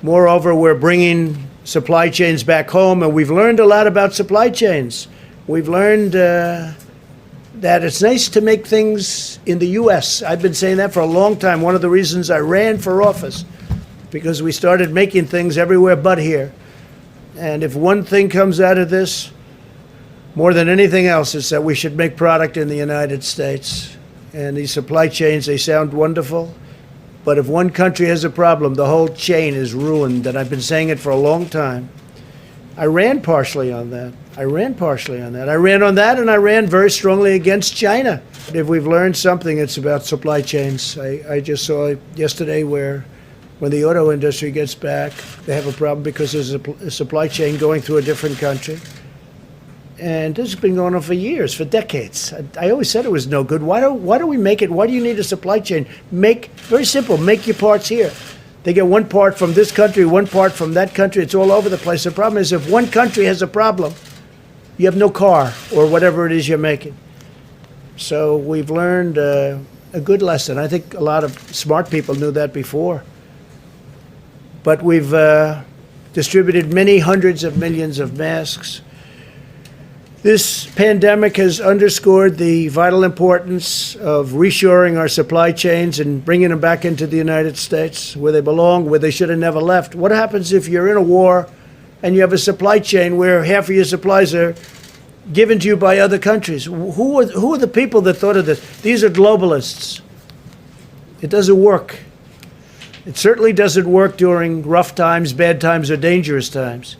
Moreover, we're bringing supply chains back home, and we've learned a lot about supply chains. We've learned that it's nice to make things in the U.S. I've been saying that for a long time. One of the reasons I ran for office, because we started making things everywhere but here. And if one thing comes out of this, more than anything else, it's that we should make product in the United States. And these supply chains, they sound wonderful. But if one country has a problem, the whole chain is ruined. And I've been saying it for a long time. I ran partially on that. I ran on that, and I ran very strongly against China. If we've learned something, it's about supply chains. I just saw yesterday where when the auto industry gets back, they have a problem because there's a supply chain going through a different country. And this has been going on for years, for decades. I always said it was no good. Why do we make it? Why do you need a supply chain? Very simple, make your parts here. They get one part from this country, one part from that country. It's all over the place. The problem is if one country has a problem, you have no car or whatever it is you're making. So we've learned a good lesson. I think a lot of smart people knew that before. But we've distributed many hundreds of millions of masks. This pandemic has underscored the vital importance of reshoring our supply chains and bringing them back into the United States where they belong, where they should have never left. What happens if you're in a war and you have a supply chain where half of your supplies are given to you by other countries? Who are the people that thought of this? These are globalists. It doesn't work. It certainly doesn't work during rough times, bad times, or dangerous times.